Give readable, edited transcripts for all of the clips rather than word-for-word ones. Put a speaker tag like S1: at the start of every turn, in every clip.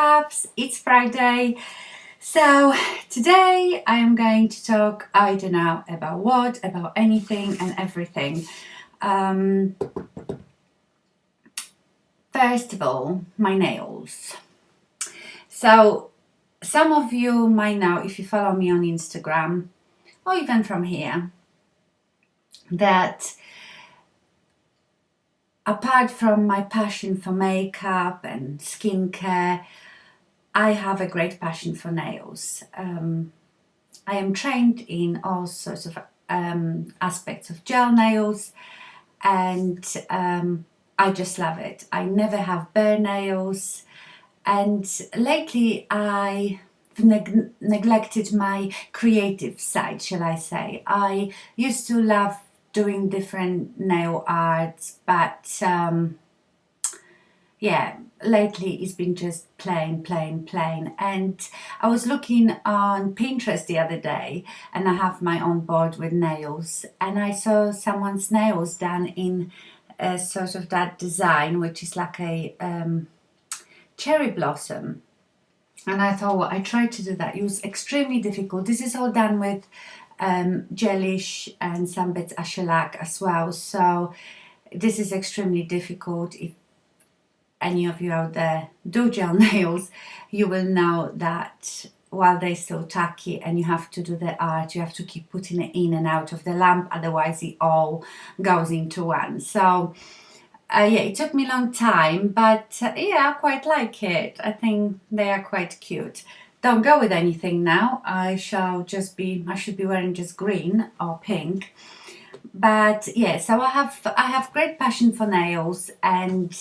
S1: loves, it's Friday. So today I am going to talk, I don't know about what, about anything and everything. First of all, my nails. So some of you might know, if you follow me on Instagram or even from here, that apart from my passion for makeup and skincare, I have a great passion for nails. I am trained in all sorts of aspects of gel nails, and I just love it. I never have bare nails, and lately I've neglected my creative side, shall I say. I used to love doing different nail arts, but yeah, lately it's been just plain. And I was looking on Pinterest the other day, and I have my own board with nails, and I saw someone's nails done in a sort of that design, which is like a cherry blossom. And I thought, well, I tried to do that. It was extremely difficult. This is all done with gelish and some bits of shellac as well. So this is extremely difficult. If any of you out there do gel nails, you will know that while they're still tacky and you have to do the art, you have to keep putting it in and out of the lamp, otherwise it all goes into one. So yeah, it took me a long time, but yeah, I quite like it. I think they are quite cute. Don't go with anything now. I should be wearing just green or pink. But yeah, so I have great passion for nails, and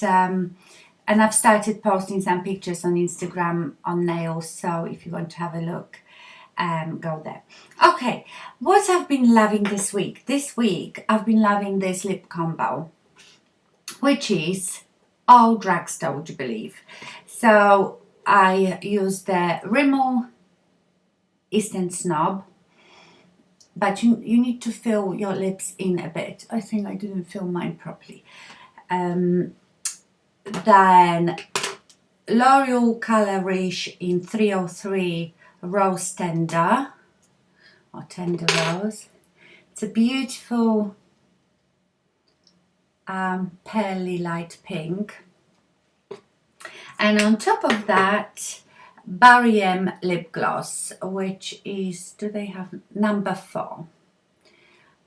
S1: I've started posting some pictures on Instagram on nails. So if you want to have a look, go there. Okay, what I've been loving this week. This week I've been loving this lip combo, which is all drugstore, would you believe? So I use the Rimmel Eastend Snob, but you need to fill your lips in a bit. I think I didn't fill mine properly. Then L'Oreal Color Riche in 303 Rose Tender, or Tender Rose. It's a beautiful pearly light pink. And on top of that, Barry M lip gloss, which is, do they have number 4?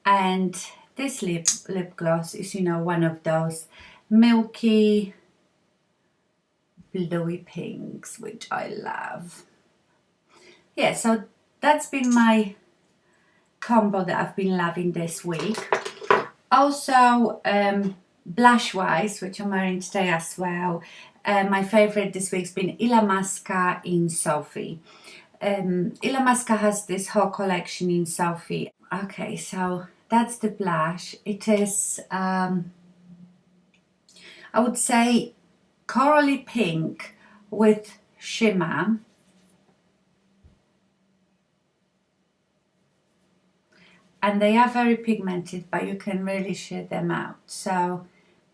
S1: And this lip gloss is, you know, one of those milky bluey pinks, which I love. Yeah, so that's been my combo that I've been loving this week. Also, blush wise, which I'm wearing today as well, my favorite this week's been Illamasqua in Sophie. Illamasqua has this whole collection in Sophie. Okay, so that's the blush. It is, I would say, corally pink with shimmer. And they are very pigmented, but you can really shade them out. So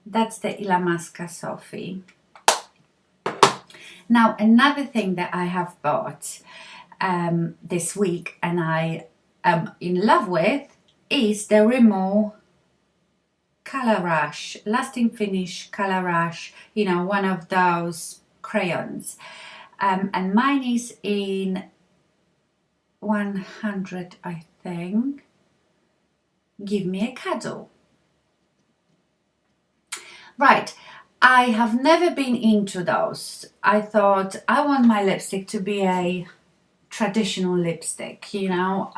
S1: that's the Illamasqua Sophie. Now, another thing that I have bought this week and I am in love with is the Rimmel Color Rush, Lasting Finish Color Rush, you know, one of those crayons. And mine is in 100, I think. Give me a cuddle. Right, I have never been into those. I thought I want my lipstick to be a traditional lipstick, you know,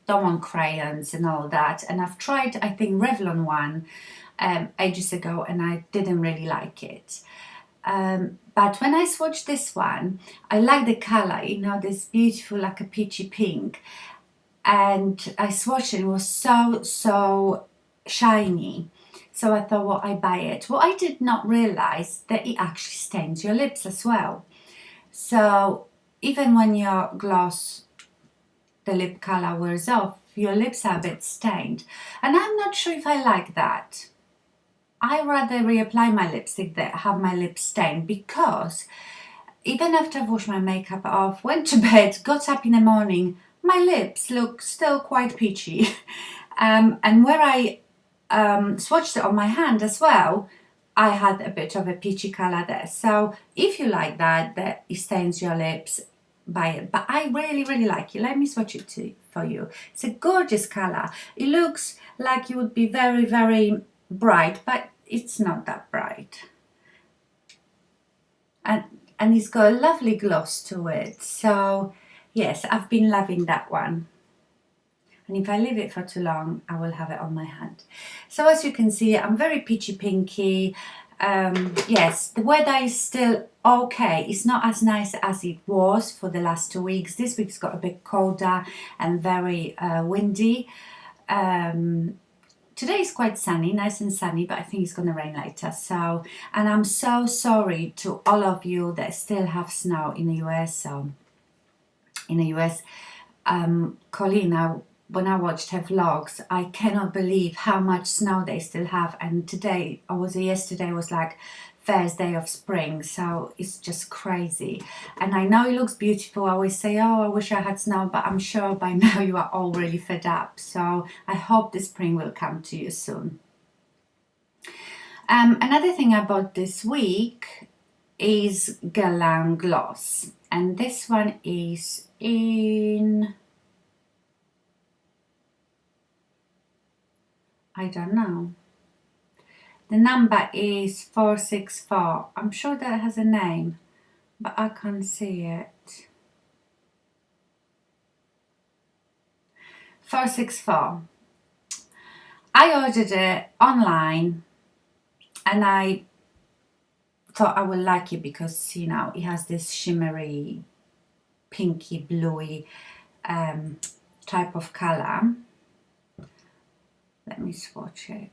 S1: don't want crayons and all that. And I've tried, I think, Revlon one ages ago, and I didn't really like it. But when I swatched this one, I like the color, you know, this beautiful, like a peachy pink. And I swatched it, it was so shiny. So I thought, well, I buy it. Well, I did not realize that it actually stains your lips as well. So even when your gloss, the lip color wears off, your lips are a bit stained. And I'm not sure if I like that. I rather reapply my lipstick than have my lips stained, because even after I've washed my makeup off, went to bed, got up in the morning, my lips look still quite peachy. And where I swatched it on my hand as well, I had a bit of a peachy colour there. So if you like that stains your lips, buy it. But I really, really like it. Let me swatch it for you. It's a gorgeous colour. It looks like it would be very, very bright, but it's not that bright. And it's got a lovely gloss to it. So yes, I've been loving that one. And if I leave it for too long, I will have it on my hand. So as you can see, I'm very peachy pinky. Yes, the weather is still okay. It's not as nice as it was for the last 2 weeks. This week's got a bit colder and very windy. Today is quite sunny, nice and sunny, but I think it's going to rain later. So, and I'm so sorry to all of you that still have snow in the US. So, in the US, Colleen, when I watched her vlogs, I cannot believe how much snow they still have. And today, yesterday was like first day of spring, so it's just crazy. And I know it looks beautiful. I always say, oh, I wish I had snow, but I'm sure by now you are all really fed up. So I hope the spring will come to you soon. Another thing I bought this week is Guerlain Gloss, and this one is in, I don't know. The number is 464. I'm sure that has a name, but I can't see it. 464. I ordered it online and I thought I would like it because, you know, it has this shimmery, pinky, bluey type of color. Let me swatch it.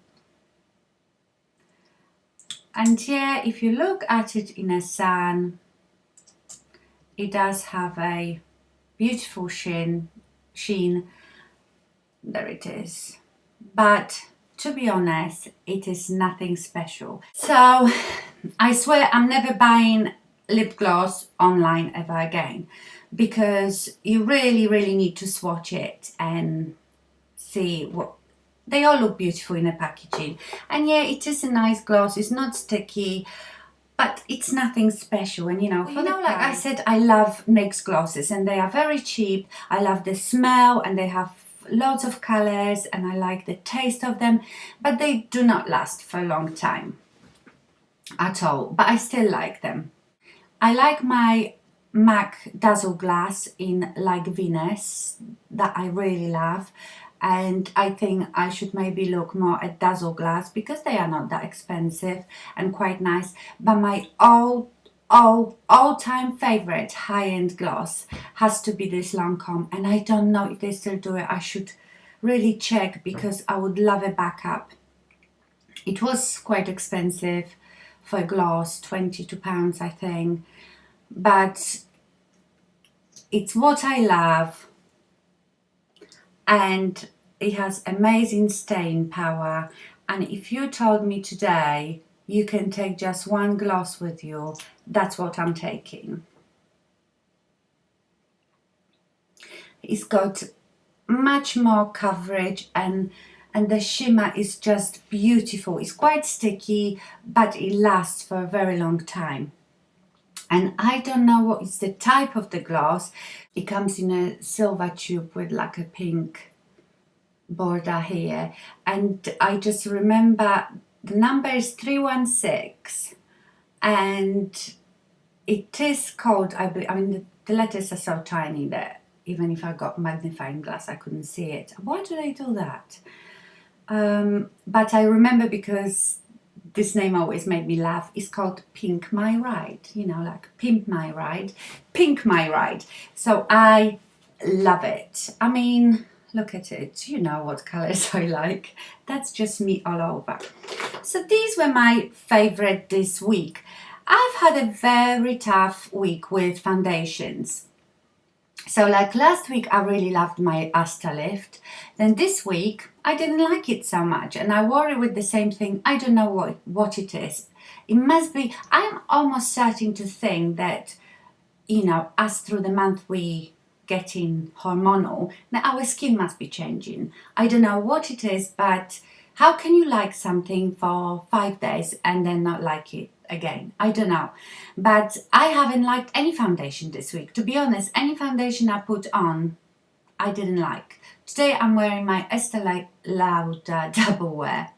S1: And yeah, if you look at it in the sun, it does have a beautiful sheen. There it is. But to be honest, it is nothing special. So I swear I'm never buying lip gloss online ever again, because you really, really need to swatch it and see what. They all look beautiful in the packaging. And yeah, it is a nice gloss. It's not sticky, but it's nothing special. And you know, like I said, I love NYX glosses and they are very cheap. I love the smell and they have lots of colors and I like the taste of them, but they do not last for a long time at all. But I still like them. I like my MAC Dazzle Glass in Like Venus, that I really love. And I think I should maybe look more at Dazzle Glass because they are not that expensive and quite nice. But my all-time favorite high-end gloss has to be this Lancome, and I don't know if they still do it. I should really check because I would love a backup. It was quite expensive for a gloss, £22 I think, but it's what I love. And it has amazing staying power. And if you told me today you can take just one gloss with you, that's what I'm taking. It's got much more coverage and the shimmer is just beautiful. It's quite sticky, but it lasts for a very long time. And I don't know what is the type of the gloss. It comes in a silver tube with like a pink border here. And I just remember the number is 316. And it is called, I mean, the letters are so tiny that even if I got magnifying glass, I couldn't see it. Why do they do that? But I remember because this name always made me laugh. It's called Pink My Ride, you know, like Pimp My Ride, Pink My Ride. So I love it. I mean, look at it. You know what colors I like. That's just me all over. So these were my favorite this week. I've had a very tough week with foundations. So like last week, I really loved my Asta Lift. Then this week, I didn't like it so much. And I worry with the same thing. I don't know what it is. It must be, I'm almost starting to think that you know, as through the month we getting hormonal, now our skin must be changing. I don't know what it is, but how can you like something for 5 days and then not like it again? I don't know. But I haven't liked any foundation this week. To be honest, any foundation I put on, I didn't like. Today I'm wearing my Estee Lauder Double Wear.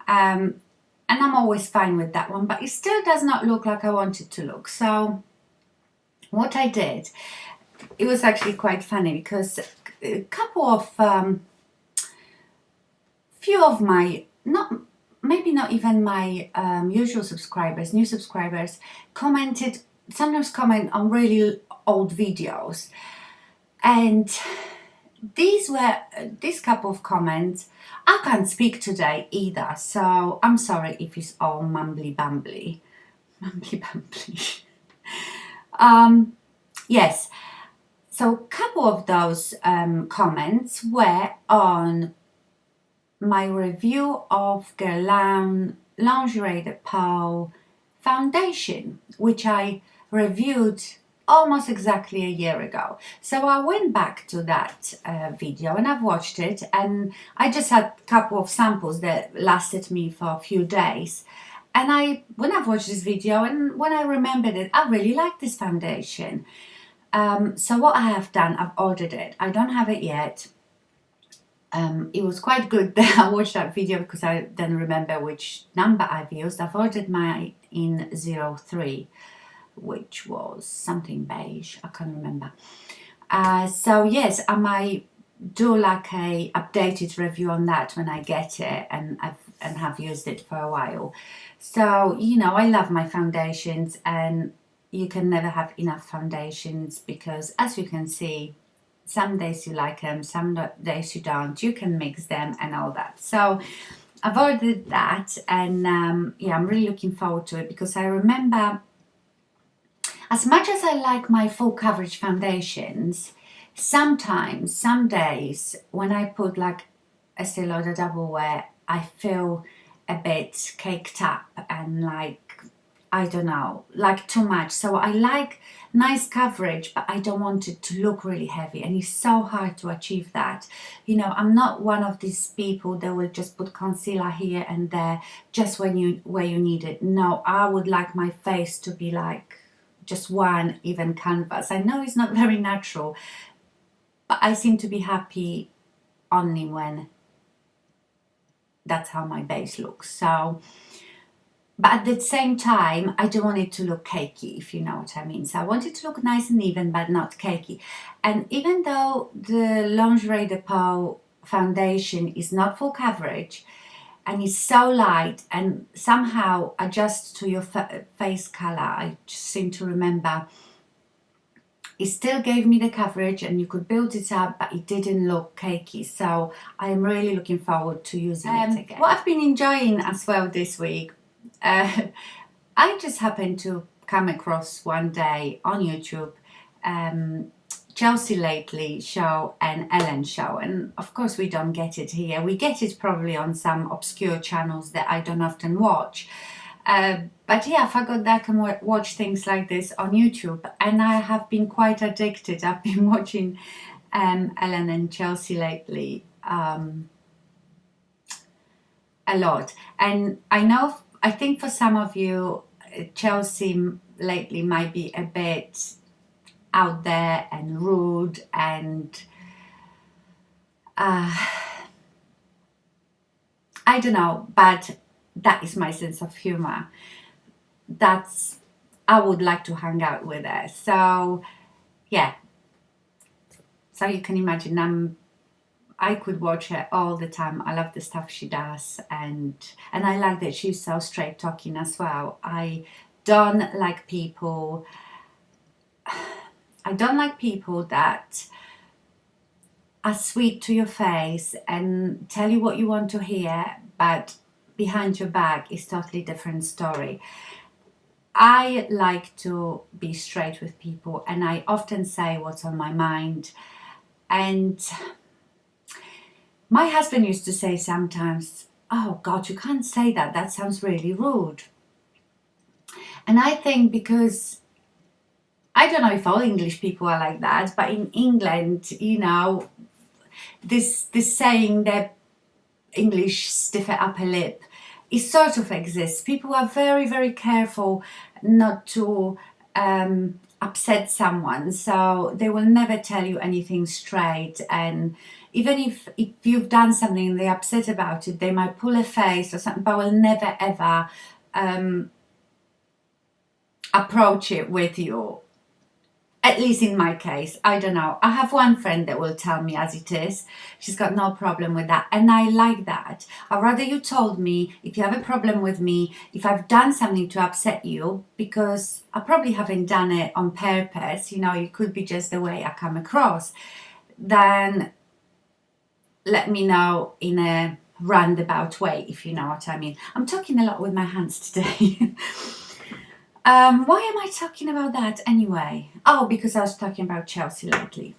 S1: And I'm always fine with that one, but it still does not look like I want it to look. So what I did, it was actually quite funny because a couple of few of my maybe not even my usual subscribers, new subscribers, commented, sometimes comment on really old videos, and these couple of comments, I can't speak today either, so I'm sorry if it's all mumbly bumbly. Yes, so a couple of those comments were on my review of Guerlain Lingerie de Pau foundation, which I reviewed almost exactly a year ago. So I went back to that video and I've watched it, and I just had a couple of samples that lasted me for a few days. And when I've watched this video and when I remembered it, I really like this foundation. So what I have done, I've ordered it. I don't have it yet. It was quite good that I watched that video because I then remember which number I've used. I've ordered mine in 03, which was something beige, I can't remember. So yes, I might do like a updated review on that when I get it and have used it for a while. So, you know, I love my foundations, and you can never have enough foundations because, as you can see, some days you like them, some days you don't. You can mix them and all that. So I've ordered that, and yeah, I'm really looking forward to it because I remember, as much as I like my full coverage foundations, sometimes, some days when I put like Estee Lauder Double Wear, I feel a bit caked up and like, I don't know, like too much. So I like nice coverage, but I don't want it to look really heavy, and it's so hard to achieve that. You know, I'm not one of these people that will just put concealer here and there just where you need it. No, I would like my face to be like just one even canvas. I know it's not very natural, but I seem to be happy only when that's how my base looks. So, but at the same time, I don't want it to look cakey, if you know what I mean. So I want it to look nice and even, but not cakey. And even though the Lingerie de Pau foundation is not full coverage and it's so light and somehow adjusts to your face color, I just seem to remember, it still gave me the coverage and you could build it up, but it didn't look cakey. So I'm really looking forward to using it again. What I've been enjoying as well this week, I just happened to come across one day on YouTube Chelsea Lately show and Ellen show, and of course we don't get it here. We get it probably on some obscure channels that I don't often watch. But yeah, I forgot that I can watch things like this on YouTube, and I have been quite addicted. I've been watching Ellen and Chelsea lately a lot, and I think for some of you, Chelsea lately might be a bit out there and rude, and I don't know, but that is my sense of humor. I would like to hang out with her. So yeah, so you can imagine I could watch her all the time. I love the stuff she does, and I like that she's so straight talking as well. I don't like people that are sweet to your face and tell you what you want to hear, but behind your back is totally different story. I like to be straight with people, and I often say what's on my mind. And my husband used to say sometimes, "Oh God, you can't say that. That sounds really rude." And I think because I don't know if all English people are like that, but in England, you know, this saying that English stiffer upper lip, it sort of exists. People are very, very careful not to upset someone, so they will never tell you anything straight. And even if you've done something and they're upset about it, they might pull a face or something, but will never ever approach it with you. At least in my case, I don't know. I have one friend that will tell me as it is. She's got no problem with that. And I like that. I'd rather you told me if you have a problem with me, if I've done something to upset you, because I probably haven't done it on purpose, you know, it could be just the way I come across, then let me know in a roundabout way, if you know what I mean. I'm talking a lot with my hands today. Why am I talking about that anyway? Oh, because I was talking about Chelsea lately.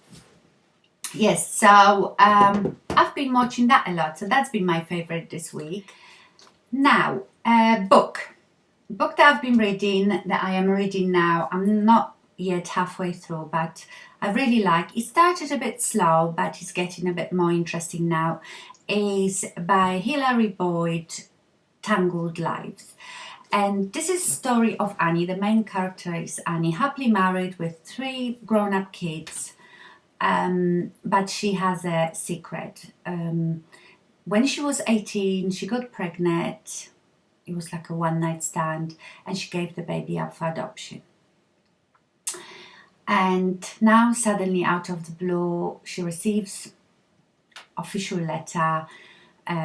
S1: Yes, so I've been watching that a lot, so that's been my favorite this week. Now, book that I've been reading, that I am reading now. I'm not yet halfway through, but I really like. It started a bit slow, but it's getting a bit more interesting now. Is by Hilary Boyd, Tangled Lives. And this is the story of Annie. The main character is Annie, happily married with 3 grown-up kids, but she has a secret. When she was 18, she got pregnant. It was like a one-night stand, and she gave the baby up for adoption. And now, suddenly, out of the blue, she receives official letter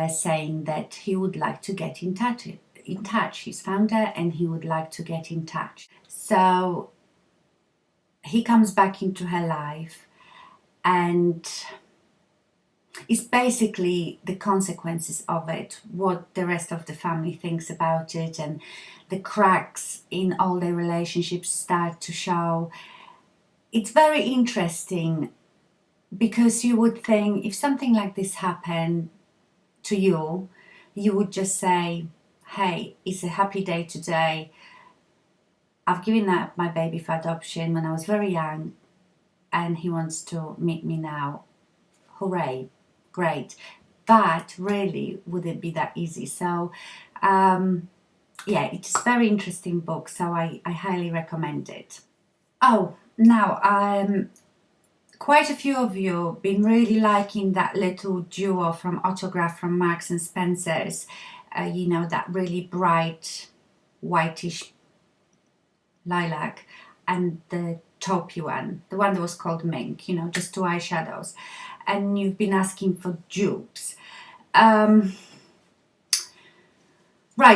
S1: saying that he would like to get in touch. He's found her and he would like to get in touch. So he comes back into her life, and it's basically the consequences of it, what the rest of the family thinks about it, and the cracks in all their relationships start to show. It's very interesting because you would think if something like this happened to you, you would just say, hey, it's a happy day today. I've given up my baby for adoption when I was very young, and he wants to meet me now. Hooray, great. But really, would it be that easy? So, yeah, it's a very interesting book, so I highly recommend it. Oh, now, quite a few of you have been really liking that little duo from Autograph from Marks and Spencer's. You know, that really bright whitish lilac, and the taupey one, the one that was called MINK, you know, just 2 eyeshadows. And you've been asking for dupes. Right,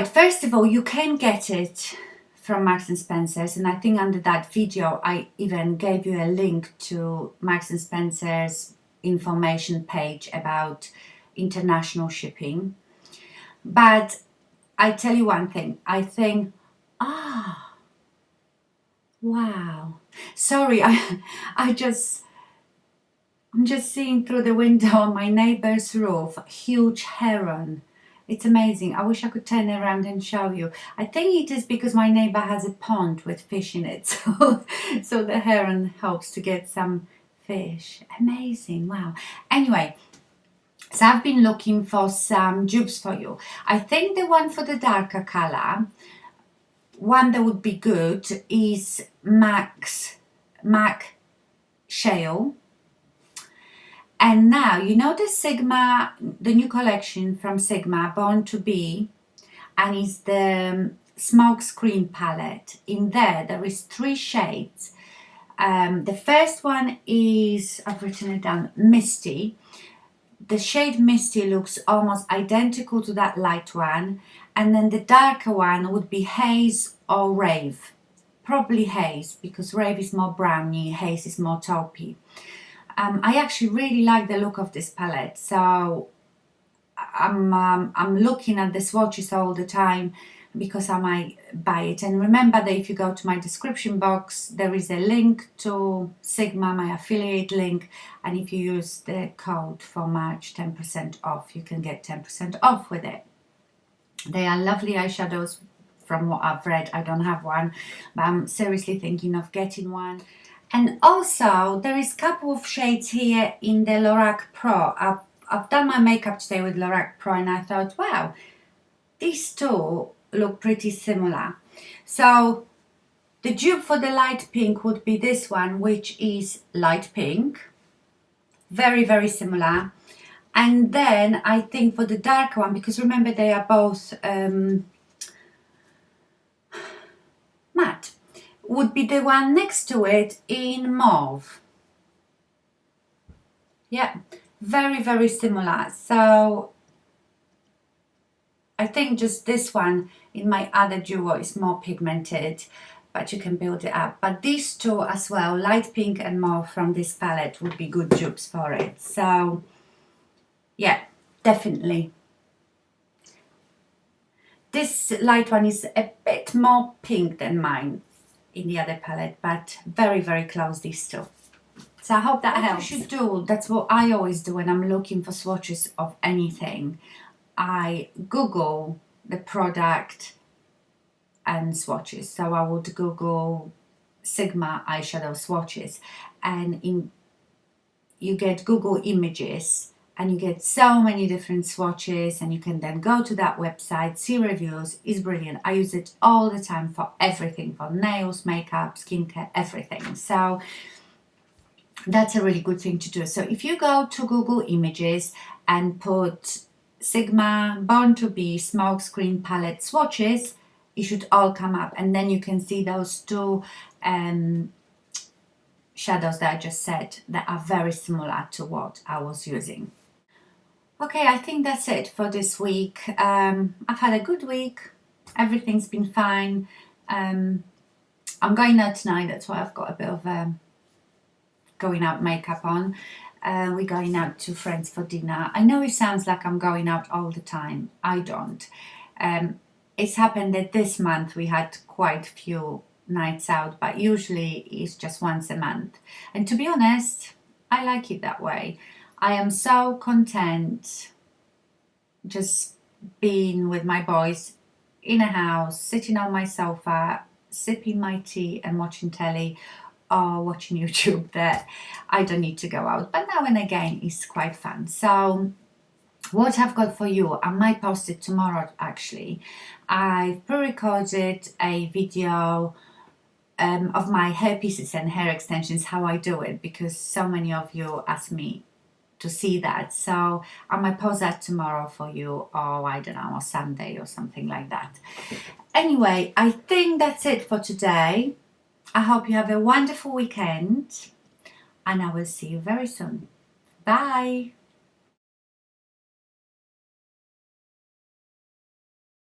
S1: first of all, you can get it from Marks and Spencer's, and I think under that video I even gave you a link to Marks and Spencer's information page about international shipping. But I tell you one thing, I think, wow. Sorry, I'm just seeing through the window on my neighbor's roof, a huge heron. It's amazing. I wish I could turn around and show you. I think it is because my neighbor has a pond with fish in it, so the heron helps to get some fish. Amazing, wow. Anyway, so I've been looking for some dupes for you. I think the one for the darker color, one that would be good is MAC Shale. And now, you know the Sigma, the new collection from Sigma, Born to Be, and it's the Smoke Screen palette. In there is 3 shades. The first one is, I've written it down, Misty. The shade Misty looks almost identical to that light one, and then the darker one would be Haze or Rave. Probably Haze, because Rave is more browny, Haze is more taupey. I actually really like the look of this palette, so I'm looking at the swatches all the time because I might buy it. And remember that if you go to my description box, there is a link to Sigma, my affiliate link, and if you use the code for March 10% off, you can get 10% off with it. They are lovely eyeshadows, from what I've read. I don't have one, but I'm seriously thinking of getting one. And also there is a couple of shades here in the LORAC Pro. I've done my makeup today with LORAC Pro and I thought, wow, these two look pretty similar. So the dupe for the light pink would be this one, which is light pink. Very, very similar. And then I think for the darker one, because remember they are both matte, would be the one next to it in mauve. Yeah, very, very similar. So I think just this one in my other duo is more pigmented, but you can build it up. But these two as well, light pink and mauve from this palette, would be good dupes for it. So yeah, definitely. This light one is a bit more pink than mine in the other palette, but very, very close, these two. So I hope that helps. You should do, that's what I always do when I'm looking for swatches of anything. I Google the product and swatches. So I would Google Sigma eyeshadow swatches, and you get Google images and you get so many different swatches, and you can then go to that website, see reviews. It's brilliant. I use it all the time for everything, for nails, makeup, skincare, everything. So that's a really good thing to do. So if you go to Google Images and put Sigma Born to Be Smokescreen Palette swatches, it should all come up, and then you can see those two shadows that I just said that are very similar to what I was using. Okay, I think that's it for this week. I've had a good week. Everything's been fine. I'm going out tonight. That's why I've got a bit of going out makeup on. We're going out to friends for dinner. I know it sounds like I'm going out all the time. I don't. It's happened that this month we had quite a few nights out, but usually it's just once a month. And to be honest, I like it that way. I am so content just being with my boys in a house, sitting on my sofa, sipping my tea and watching telly or watching YouTube, that I don't need to go out. But now and again it's quite fun. So what I've got for you, I might post it tomorrow actually. I've pre-recorded a video of my hair pieces and hair extensions, how I do it, because so many of you asked me to see that. So I might post that tomorrow for you, or I don't know, or Sunday or something like that. Anyway, I think that's it for today. I hope you have a wonderful weekend, and I will see you very soon. Bye.